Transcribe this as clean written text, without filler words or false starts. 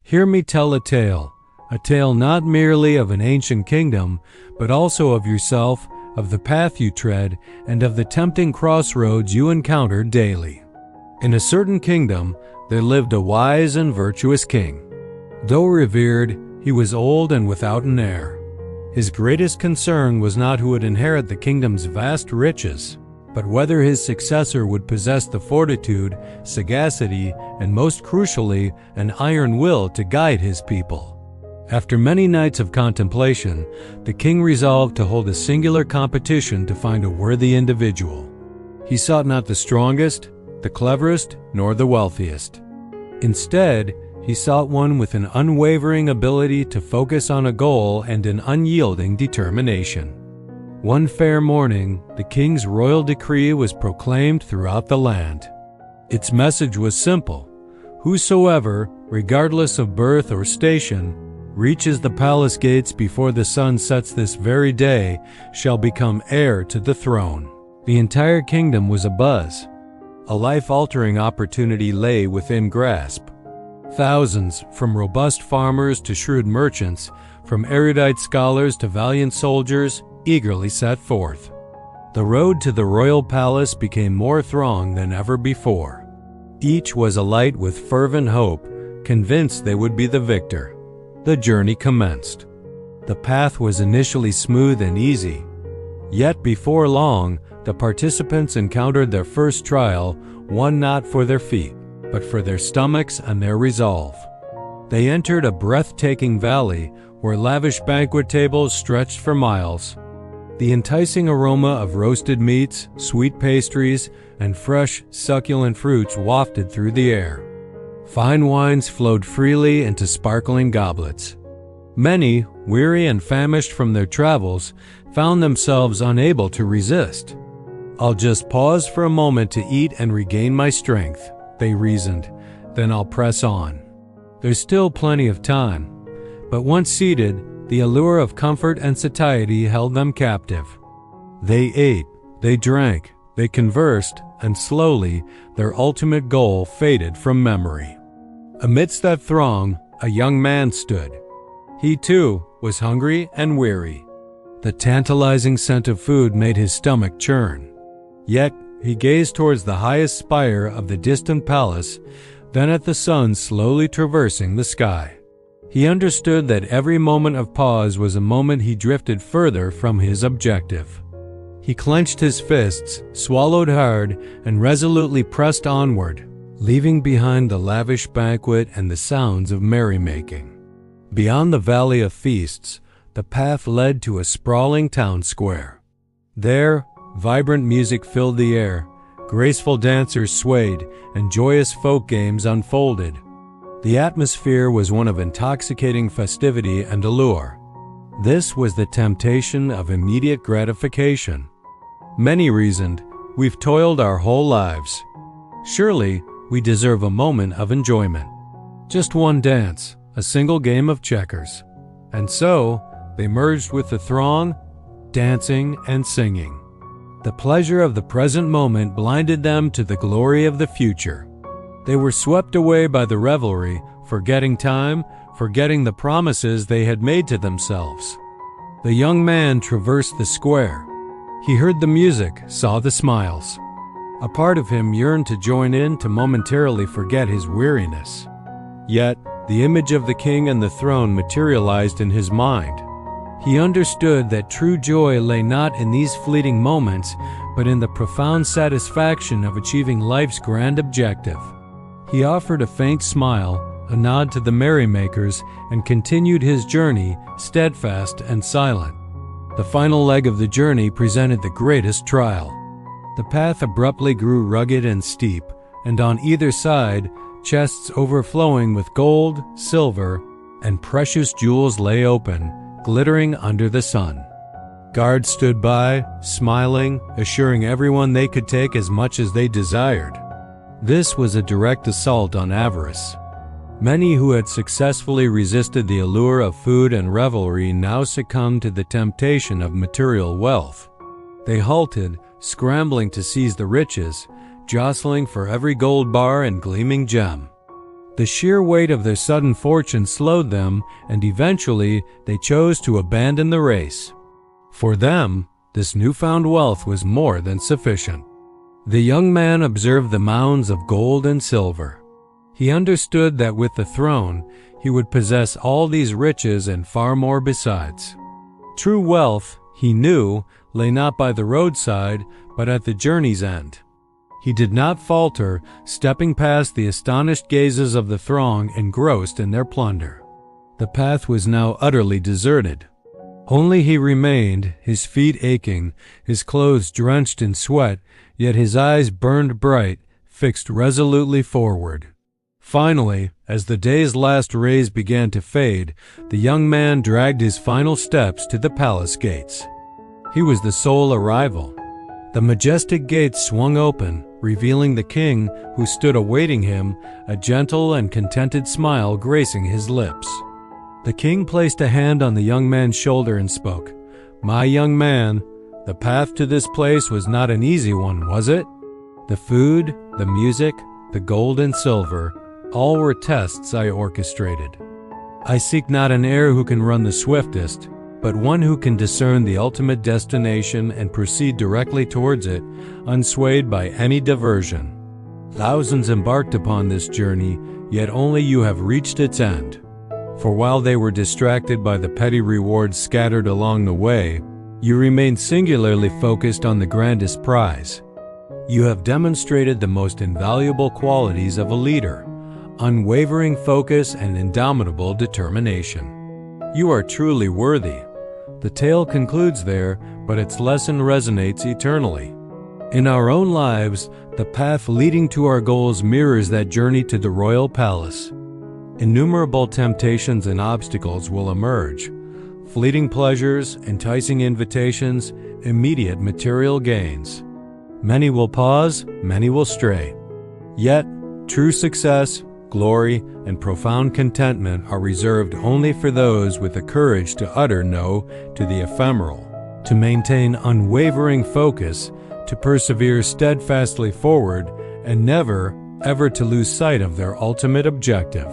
Hear me tell a tale not merely of an ancient kingdom, but also of yourself, of the path you tread, and of the tempting crossroads you encounter daily. In a certain kingdom, there lived a wise and virtuous king. Though revered, he was old and without an heir. His greatest concern was not who would inherit the kingdom's vast riches, but whether his successor would possess the fortitude, sagacity, and most crucially, an iron will to guide his people. After many nights of contemplation, the king resolved to hold a singular competition to find a worthy individual. He sought not the strongest, the cleverest, nor the wealthiest. Instead, he sought one with an unwavering ability to focus on a goal and an unyielding determination. One fair morning, the king's royal decree was proclaimed throughout the land. Its message was simple: whosoever, regardless of birth or station, reaches the palace gates before the sun sets this very day shall become heir to the throne. The entire kingdom was abuzz. A life-altering opportunity lay within grasp. Thousands, from robust farmers to shrewd merchants, from erudite scholars to valiant soldiers, eagerly set forth. The road to the royal palace became more thronged than ever before. Each was alight with fervent hope, convinced they would be the victor. The journey commenced. The path was initially smooth and easy. Yet before long, the participants encountered their first trial, one not for their feet, but for their stomachs and their resolve. They entered a breathtaking valley where lavish banquet tables stretched for miles. The enticing aroma of roasted meats, sweet pastries, and fresh, succulent fruits wafted through the air. Fine wines flowed freely into sparkling goblets. Many, weary and famished from their travels, found themselves unable to resist. "I'll just pause for a moment to eat and regain my strength," they reasoned, "then I'll press on. There's still plenty of time." But once seated, the allure of comfort and satiety held them captive. They ate, they drank, they conversed, and slowly their ultimate goal faded from memory. Amidst that throng, a young man stood. He, too, was hungry and weary. The tantalizing scent of food made his stomach churn. Yet he gazed towards the highest spire of the distant palace, then at the sun slowly traversing the sky. He understood that every moment of pause was a moment he drifted further from his objective. He clenched his fists, swallowed hard, and resolutely pressed onward, leaving behind the lavish banquet and the sounds of merrymaking. Beyond the valley of feasts, the path led to a sprawling town square. There, vibrant music filled the air, graceful dancers swayed, and joyous folk games unfolded. The atmosphere was one of intoxicating festivity and allure. This was the temptation of immediate gratification. Many reasoned, "We've toiled our whole lives. Surely, we deserve a moment of enjoyment. Just one dance, a single game of checkers." And so, they merged with the throng, dancing and singing. The pleasure of the present moment blinded them to the glory of the future. They were swept away by the revelry, forgetting time, forgetting the promises they had made to themselves. The young man traversed the square. He heard the music, saw the smiles. A part of him yearned to join in, to momentarily forget his weariness. Yet, the image of the king and the throne materialized in his mind. He understood that true joy lay not in these fleeting moments, but in the profound satisfaction of achieving life's grand objective. He offered a faint smile, a nod to the merrymakers, and continued his journey, steadfast and silent. The final leg of the journey presented the greatest trial. The path abruptly grew rugged and steep, and on either side, chests overflowing with gold, silver, and precious jewels lay open, glittering under the sun. Guards stood by, smiling, assuring everyone they could take as much as they desired. This was a direct assault on avarice. Many who had successfully resisted the allure of food and revelry now succumbed to the temptation of material wealth. They halted, scrambling to seize the riches, jostling for every gold bar and gleaming gem. The sheer weight of their sudden fortune slowed them, and eventually they chose to abandon the race. For them, this newfound wealth was more than sufficient. The young man observed the mounds of gold and silver. He understood that with the throne, he would possess all these riches and far more besides. True wealth, he knew, lay not by the roadside, but at the journey's end. He did not falter, stepping past the astonished gazes of the throng engrossed in their plunder. The path was now utterly deserted. Only he remained, his feet aching, his clothes drenched in sweat, yet his eyes burned bright, fixed resolutely forward. Finally, as the day's last rays began to fade, the young man dragged his final steps to the palace gates. He was the sole arrival. The majestic gates swung open, revealing the king, who stood awaiting him, a gentle and contented smile gracing his lips. The king placed a hand on the young man's shoulder and spoke. "My young man, the path to this place was not an easy one, was it? The food, the music, the gold and silver, all were tests I orchestrated. I seek not an heir who can run the swiftest, but one who can discern the ultimate destination and proceed directly towards it, unswayed by any diversion. Thousands embarked upon this journey, yet only you have reached its end. For while they were distracted by the petty rewards scattered along the way, you remained singularly focused on the grandest prize. You have demonstrated the most invaluable qualities of a leader: unwavering focus and indomitable determination. You are truly worthy." The tale concludes there, but its lesson resonates eternally. In our own lives, the path leading to our goals mirrors that journey to the royal palace. Innumerable temptations and obstacles will emerge: fleeting pleasures, enticing invitations, immediate material gains. Many will pause, many will stray. Yet, true success, glory, and profound contentment are reserved only for those with the courage to utter no to the ephemeral, to maintain unwavering focus, to persevere steadfastly forward, and never, ever to lose sight of their ultimate objective.